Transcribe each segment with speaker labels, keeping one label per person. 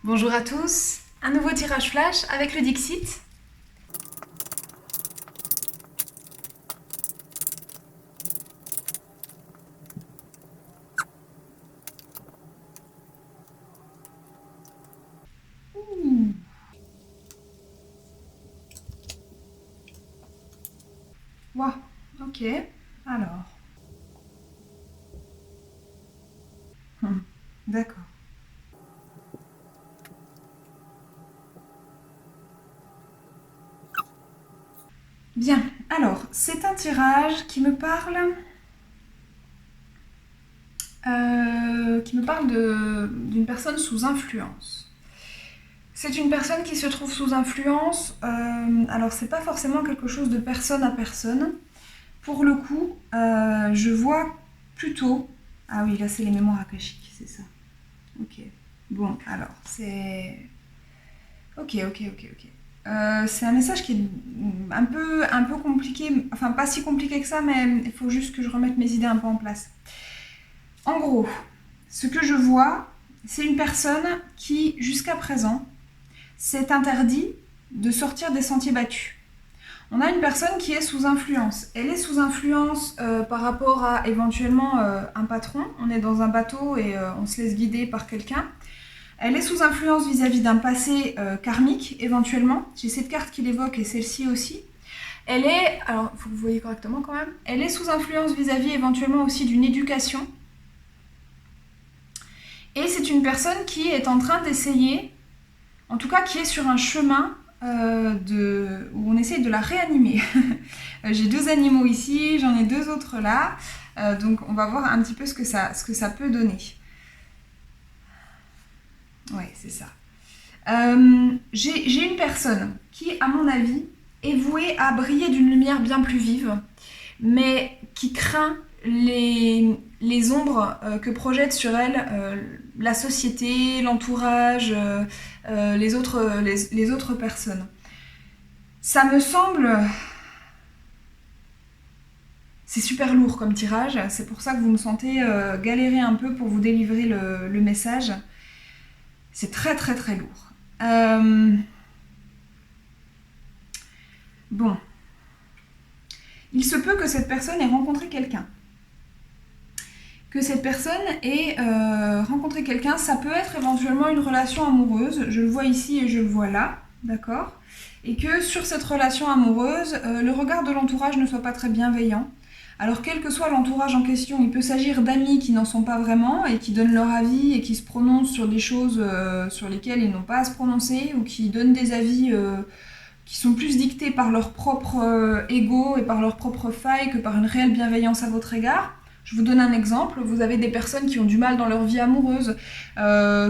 Speaker 1: Bonjour à tous, un nouveau tirage flash avec le Dixit. Ouh. Wow, ok, alors. D'accord. Bien, alors, c'est un tirage qui me parle d'une personne sous influence. C'est une personne qui se trouve sous influence, alors c'est pas forcément quelque chose de personne à personne. Pour le coup, je vois plutôt... Ah oui, là c'est les mémoires akashiques, c'est ça. Ok. Bon, alors, c'est... Ok. C'est un message qui est un peu compliqué, enfin pas si compliqué que ça, mais il faut juste que je remette mes idées un peu en place. En gros, ce que je vois, c'est une personne qui, jusqu'à présent, s'est interdit de sortir des sentiers battus. On a une personne qui est sous influence. Elle est sous influence par rapport à éventuellement un patron. On est dans un bateau et on se laisse guider par quelqu'un. Elle est sous influence vis-à-vis d'un passé karmique, éventuellement. J'ai cette carte qui l'évoque et celle-ci aussi. Elle est, alors il faut que vous voyez correctement quand même, elle est sous influence vis-à-vis éventuellement aussi d'une éducation. Et c'est une personne qui est en train d'essayer, en tout cas qui est sur un chemin où on essaye de la réanimer. J'ai 2 animaux ici, j'en ai 2 autres là. Donc on va voir un petit peu ce que ça peut donner. Ouais, c'est ça. J'ai une personne qui, à mon avis, est vouée à briller d'une lumière bien plus vive, mais qui craint les ombres que projette sur elle la société, l'entourage, les autres personnes. Ça me semble... C'est super lourd comme tirage, c'est pour ça que vous me sentez galérer un peu pour vous délivrer le message. C'est très très très lourd. Bon. Il se peut que cette personne ait rencontré quelqu'un. Que cette personne ait rencontré quelqu'un, ça peut être éventuellement une relation amoureuse. Je le vois ici et je le vois là, d'accord ? Et que sur cette relation amoureuse, le regard de l'entourage ne soit pas très bienveillant. Alors quel que soit l'entourage en question, il peut s'agir d'amis qui n'en sont pas vraiment et qui donnent leur avis et qui se prononcent sur des choses sur lesquelles ils n'ont pas à se prononcer ou qui donnent des avis qui sont plus dictés par leur propre ego et par leur propre faille que par une réelle bienveillance à votre égard. Je vous donne un exemple, vous avez des personnes qui ont du mal dans leur vie amoureuse,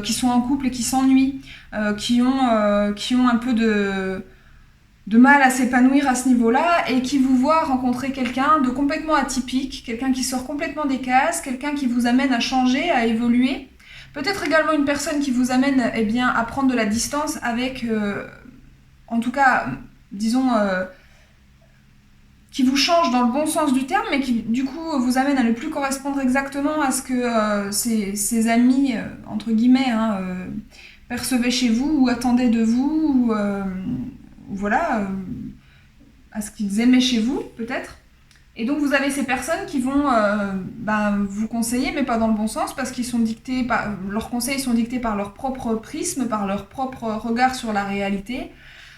Speaker 1: qui sont en couple et qui s'ennuient, qui ont un peu de mal à s'épanouir à ce niveau-là et qui vous voient rencontrer quelqu'un de complètement atypique, quelqu'un qui sort complètement des cases, quelqu'un qui vous amène à changer, à évoluer. Peut-être également une personne qui vous amène à prendre de la distance avec, en tout cas, disons, qui vous change dans le bon sens du terme, mais qui du coup vous amène à ne plus correspondre exactement à ce que ces amis, entre guillemets, percevaient chez vous ou attendaient de vous, ou voilà, à ce qu'ils aimaient chez vous, peut-être. Et donc vous avez ces personnes qui vont vous conseiller, mais pas dans le bon sens, parce qu'ils sont dictés par, leurs conseils sont dictés par leur propre prisme, par leur propre regard sur la réalité,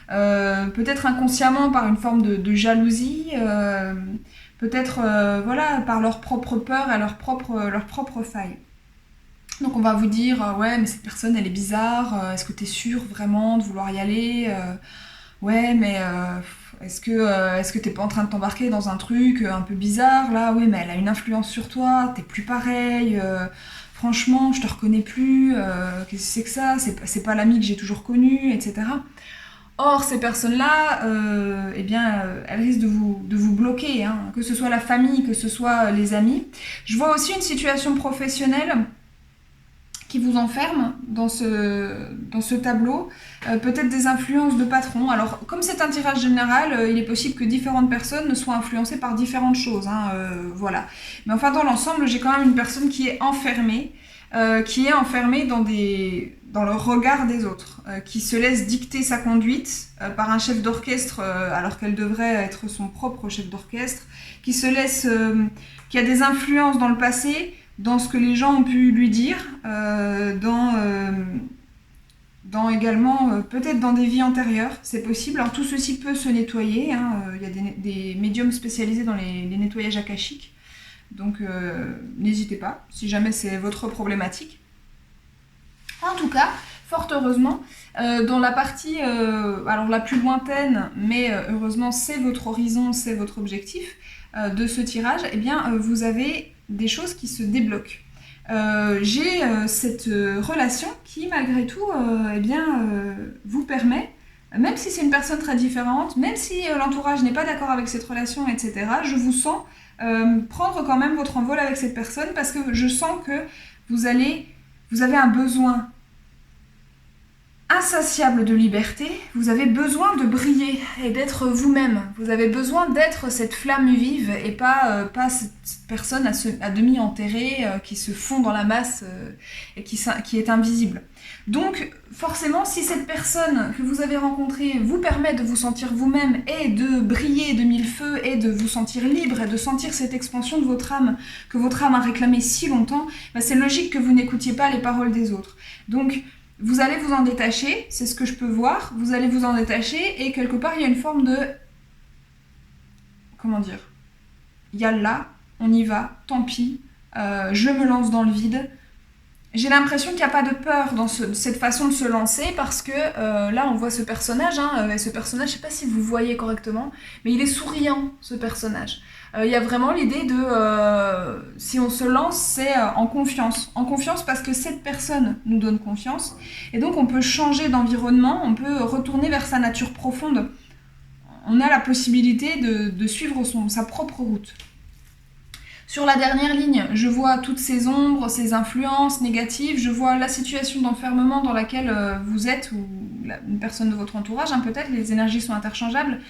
Speaker 1: peut-être inconsciemment par une forme de jalousie, peut-être voilà, par leur propre peur et leur propre faille. Donc on va vous dire, ouais mais cette personne elle est bizarre, est-ce que t'es sûr vraiment de vouloir y aller, ouais mais est-ce que t'es pas en train de t'embarquer dans un truc un peu bizarre là, oui mais elle a une influence sur toi, t'es plus pareil, franchement je te reconnais plus, qu'est-ce que c'est que ça, c'est pas l'ami que j'ai toujours connu, etc. Or, ces personnes-là, elles risquent de vous bloquer, hein, que ce soit la famille, que ce soit les amis. Je vois aussi une situation professionnelle qui vous enferme dans ce tableau, peut-être des influences de patron. Alors, comme c'est un tirage général, il est possible que différentes personnes soient influencées par différentes choses, voilà. Mais enfin, dans l'ensemble, j'ai quand même une personne qui est enfermée qui est enfermée dans le regard des autres, qui se laisse dicter sa conduite par un chef d'orchestre alors qu'elle devrait être son propre chef d'orchestre, qui a des influences dans le passé, dans ce que les gens ont pu lui dire, dans également, peut-être dans des vies antérieures, c'est possible. Alors tout ceci peut se nettoyer, hein, y a des médiums spécialisés dans les nettoyages akashiques, donc n'hésitez pas, si jamais c'est votre problématique. En tout cas, fort heureusement, dans la partie alors la plus lointaine, mais heureusement c'est votre horizon, c'est votre objectif de ce tirage, eh bien vous avez des choses qui se débloquent. J'ai cette relation qui malgré tout vous permet, même si c'est une personne très différente, même si l'entourage n'est pas d'accord avec cette relation, etc., je vous sens prendre quand même votre envol avec cette personne parce que je sens que vous avez un besoin insatiable de liberté, vous avez besoin de briller et d'être vous-même. Vous avez besoin d'être cette flamme vive et pas cette personne à demi enterrée qui se fond dans la masse et qui est invisible. Donc forcément, si cette personne que vous avez rencontrée vous permet de vous sentir vous-même et de briller de mille feux et de vous sentir libre et de sentir cette expansion de votre âme que votre âme a réclamée si longtemps, c'est logique que vous n'écoutiez pas les paroles des autres. Donc vous allez vous en détacher, c'est ce que je peux voir, vous allez vous en détacher et quelque part il y a une forme de... Comment dire ? Yallah, on y va, tant pis, je me lance dans le vide. J'ai l'impression qu'il n'y a pas de peur dans cette façon de se lancer parce que là on voit ce personnage, et ce personnage, je ne sais pas si vous voyez correctement, mais il est souriant ce personnage. Il y a vraiment l'idée de si on se lance, c'est en confiance parce que cette personne nous donne confiance et donc on peut changer d'environnement, on peut retourner vers sa nature profonde. On a la possibilité de suivre sa propre route. Sur la dernière ligne, je vois toutes ces ombres, ces influences négatives, je vois la situation d'enfermement dans laquelle vous êtes ou une personne de votre entourage, peut-être, les énergies sont interchangeables.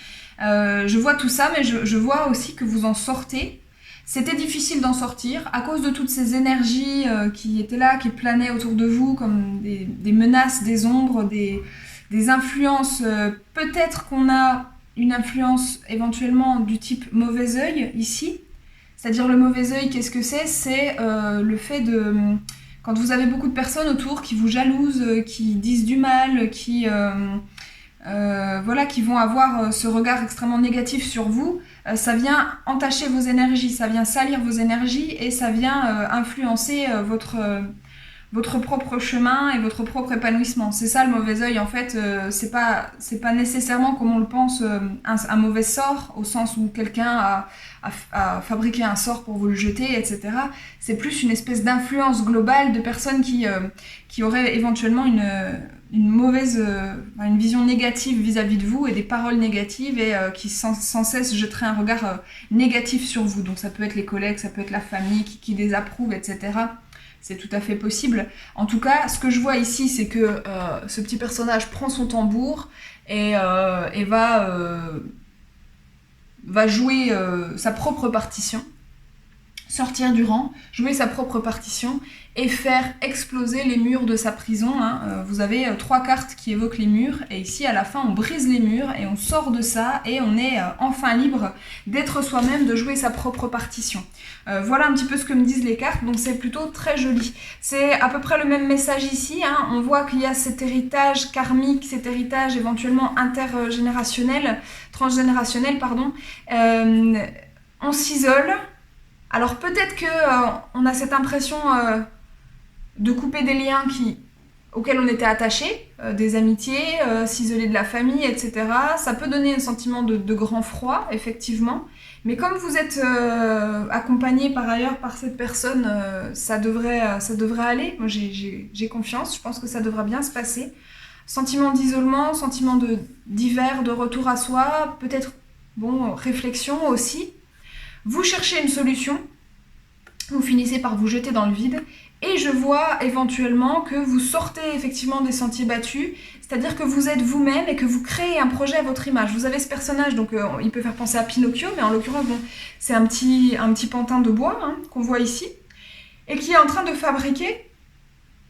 Speaker 1: Je vois tout ça, mais je vois aussi que vous en sortez. C'était difficile d'en sortir à cause de toutes ces énergies qui étaient là, qui planaient autour de vous comme des menaces, des ombres, des influences. Peut-être qu'on a une influence éventuellement du type mauvais œil ici. C'est-à-dire le mauvais œil, qu'est-ce que c'est ? C'est le fait de... Quand vous avez beaucoup de personnes autour qui vous jalousent, qui disent du mal, qui vont avoir ce regard extrêmement négatif sur vous, ça vient entacher vos énergies, ça vient salir vos énergies et ça vient influencer votre propre chemin et votre propre épanouissement. C'est ça le mauvais œil en fait, c'est pas nécessairement comme on le pense un mauvais sort au sens où quelqu'un a fabriqué un sort pour vous le jeter, etc. C'est plus une espèce d'influence globale de personnes qui auraient éventuellement une mauvaise, une vision négative vis-à-vis de vous et des paroles négatives et qui sans cesse jetteraient un regard négatif sur vous. Donc ça peut être les collègues, ça peut être la famille qui désapprouve, etc. C'est tout à fait possible. En tout cas, ce que je vois ici, c'est que ce petit personnage prend son tambour et va jouer sa propre partition, sortir du rang, jouer sa propre partition et faire exploser les murs de sa prison. Vous avez 3 cartes qui évoquent les murs et ici à la fin on brise les murs et on sort de ça et on est enfin libre d'être soi-même, de jouer sa propre partition. Voilà un petit peu ce que me disent les cartes, donc c'est plutôt très joli. C'est à peu près le même message ici, on voit qu'il y a cet héritage karmique, cet héritage éventuellement intergénérationnel, transgénérationnel, pardon. On s'isole. Alors peut-être qu'on a cette impression de couper des liens auxquels on était attaché, des amitiés, s'isoler de la famille, etc. Ça peut donner un sentiment de grand froid, effectivement. Mais comme vous êtes accompagné par ailleurs par cette personne, ça devrait aller. Moi j'ai confiance, je pense que ça devrait bien se passer. Sentiment d'isolement, sentiment d'hiver, de retour à soi, peut-être, réflexion aussi. Vous cherchez une solution, vous finissez par vous jeter dans le vide, et je vois éventuellement que vous sortez effectivement des sentiers battus, c'est-à-dire que vous êtes vous-même et que vous créez un projet à votre image. Vous avez ce personnage, donc il peut faire penser à Pinocchio, mais en l'occurrence, c'est un petit pantin de bois qu'on voit ici, et qui est en train de fabriquer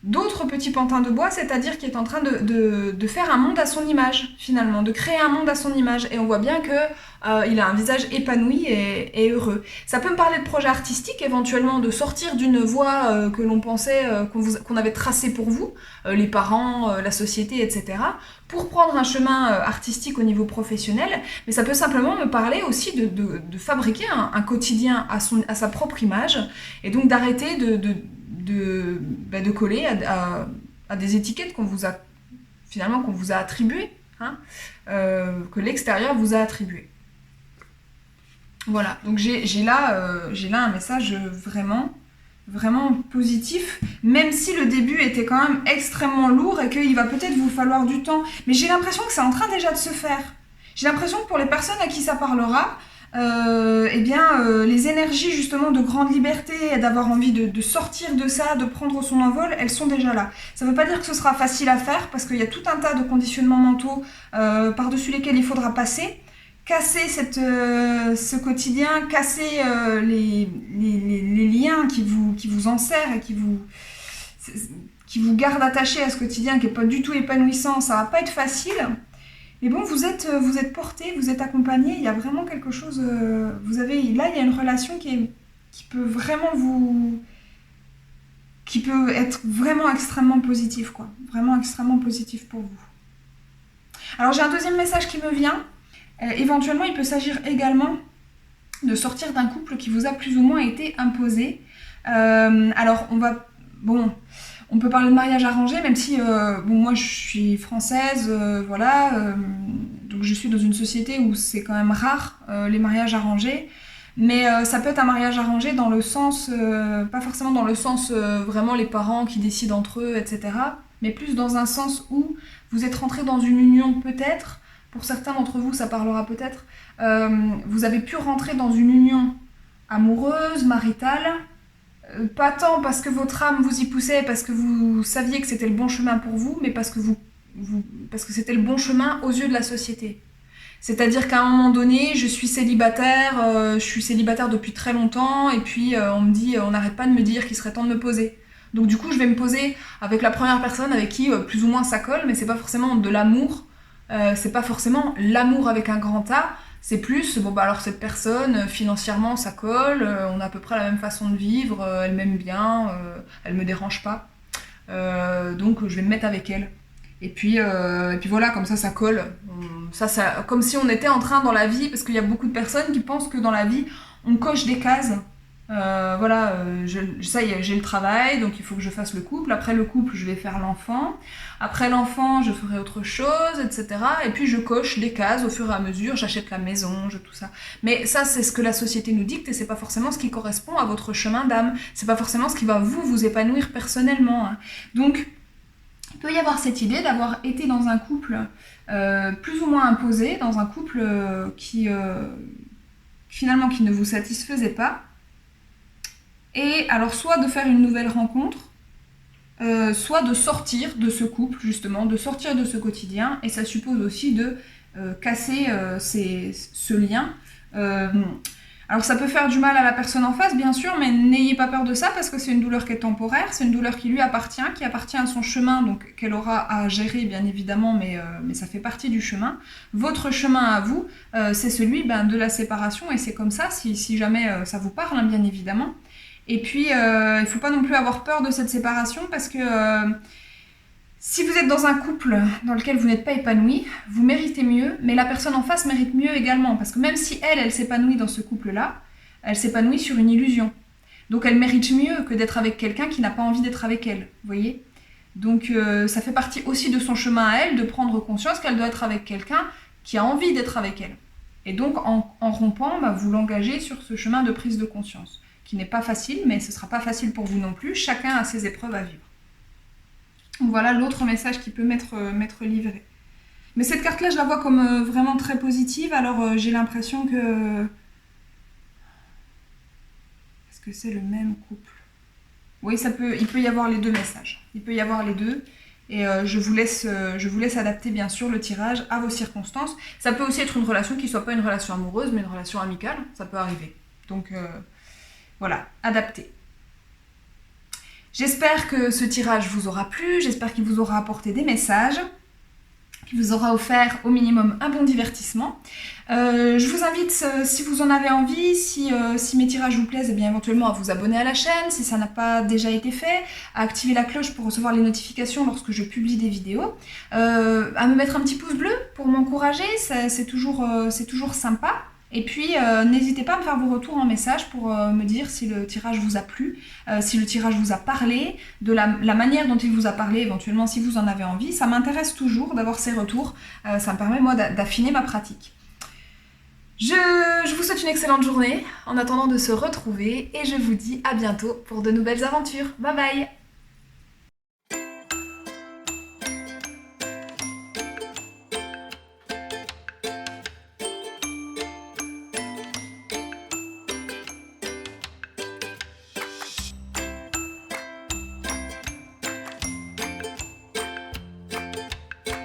Speaker 1: d'autres petits pantins de bois, c'est-à-dire qui est en train de faire un monde à son image, finalement, de créer un monde à son image. Et on voit bien que il a un visage épanoui et heureux. Ça peut me parler de projets artistiques, éventuellement, de sortir d'une voie que l'on pensait, qu'on avait tracée pour vous, les parents, la société, etc., pour prendre un chemin artistique au niveau professionnel. Mais ça peut simplement me parler aussi de fabriquer un quotidien à sa propre image, et donc d'arrêter de coller à des étiquettes qu'on vous a attribuées, hein, que l'extérieur vous a attribuées. Voilà, donc j'ai là un message vraiment positif, même si le début était quand même extrêmement lourd et qu'il va peut-être vous falloir du temps. Mais j'ai l'impression que c'est en train déjà de se faire. J'ai l'impression que pour les personnes à qui ça parlera, les énergies justement de grande liberté et d'avoir envie de sortir de ça, de prendre son envol, elles sont déjà là. Ça ne veut pas dire que ce sera facile à faire parce qu'il y a tout un tas de conditionnements mentaux par-dessus lesquels il faudra passer. Casser ce quotidien, casser les liens qui vous enserrent et qui vous gardent attachés à ce quotidien qui n'est pas du tout épanouissant. Ça va pas être facile. Mais bon, vous êtes porté, vous êtes accompagné, il y a vraiment quelque chose... là, il y a une relation qui peut vraiment qui peut être vraiment extrêmement positive, quoi. Vraiment extrêmement positive pour vous. Alors, j'ai un deuxième message qui me vient. Éventuellement, il peut s'agir également de sortir d'un couple qui vous a plus ou moins été imposé. Alors, on peut parler de mariage arrangé, même si, moi je suis française, donc je suis dans une société où c'est quand même rare les mariages arrangés, mais ça peut être un mariage arrangé dans le sens, pas forcément dans le sens vraiment les parents qui décident entre eux, etc., mais plus dans un sens où vous êtes rentrés dans une union peut-être, pour certains d'entre vous ça parlera peut-être, vous avez pu rentrer dans une union amoureuse, maritale, pas tant parce que votre âme vous y poussait, parce que vous saviez que c'était le bon chemin pour vous, mais parce que c'était le bon chemin aux yeux de la société. C'est-à-dire qu'à un moment donné, je suis célibataire depuis très longtemps, et puis on me dit, on n'arrête pas de me dire qu'il serait temps de me poser. Donc du coup, je vais me poser avec la première personne avec qui plus ou moins ça colle, mais c'est pas forcément de l'amour, c'est pas forcément l'amour avec un grand A. C'est plus, alors cette personne, financièrement ça colle, on a à peu près la même façon de vivre, elle m'aime bien, elle me dérange pas, donc je vais me mettre avec elle. Et puis voilà, comme ça colle. Ça, comme si on était en train dans la vie, parce qu'il y a beaucoup de personnes qui pensent que dans la vie, on coche des cases. Ça y est, j'ai le travail, donc il faut que je fasse le couple. Après le couple, je vais faire l'enfant. Après l'enfant, je ferai autre chose, etc. Et puis je coche des cases au fur et à mesure. J'achète la maison, tout ça. Mais ça, c'est ce que la société nous dicte et c'est pas forcément ce qui correspond à votre chemin d'âme. C'est pas forcément ce qui va vous épanouir personnellement, hein. Donc, il peut y avoir cette idée d'avoir été dans un couple plus ou moins imposé, dans un couple qui finalement qui ne vous satisfaisait pas. Et alors soit de faire une nouvelle rencontre, soit de sortir de ce couple justement, de sortir de ce quotidien, et ça suppose aussi de casser ce lien. Alors ça peut faire du mal à la personne en face bien sûr, mais n'ayez pas peur de ça parce que c'est une douleur qui est temporaire, c'est une douleur qui lui appartient, qui appartient à son chemin, donc qu'elle aura à gérer bien évidemment, mais ça fait partie du chemin. Votre chemin à vous, c'est celui de la séparation, et c'est comme ça si jamais ça vous parle, hein, bien évidemment. Et puis, il ne faut pas non plus avoir peur de cette séparation parce que si vous êtes dans un couple dans lequel vous n'êtes pas épanoui, vous méritez mieux, mais la personne en face mérite mieux également. Parce que même si elle s'épanouit dans ce couple-là, elle s'épanouit sur une illusion. Donc elle mérite mieux que d'être avec quelqu'un qui n'a pas envie d'être avec elle, vous voyez ? Donc ça fait partie aussi de son chemin à elle de prendre conscience qu'elle doit être avec quelqu'un qui a envie d'être avec elle. Et donc en rompant, vous l'engagez sur ce chemin de prise de conscience, qui n'est pas facile, mais ce ne sera pas facile pour vous non plus. Chacun a ses épreuves à vivre. Voilà l'autre message qui peut m'être livré. Mais cette carte-là, je la vois comme vraiment très positive, alors j'ai l'impression que... Est-ce que c'est le même couple ? Oui, il peut y avoir les deux messages. Il peut y avoir les deux. Et je vous laisse adapter bien sûr le tirage à vos circonstances. Ça peut aussi être une relation qui ne soit pas une relation amoureuse, mais une relation amicale. Ça peut arriver. Donc... voilà, adapté. J'espère que ce tirage vous aura plu, j'espère qu'il vous aura apporté des messages, qu'il vous aura offert au minimum un bon divertissement. Je vous invite, si vous en avez envie, si mes tirages vous plaisent, eh bien éventuellement à vous abonner à la chaîne, si ça n'a pas déjà été fait, à activer la cloche pour recevoir les notifications lorsque je publie des vidéos, à me mettre un petit pouce bleu pour m'encourager, c'est toujours sympa. Et puis, n'hésitez pas à me faire vos retours en message pour me dire si le tirage vous a plu, si le tirage vous a parlé, de la manière dont il vous a parlé, éventuellement si vous en avez envie. Ça m'intéresse toujours d'avoir ces retours, ça me permet moi d'affiner ma pratique. Je vous souhaite une excellente journée en attendant de se retrouver et je vous dis à bientôt pour de nouvelles aventures. Bye bye!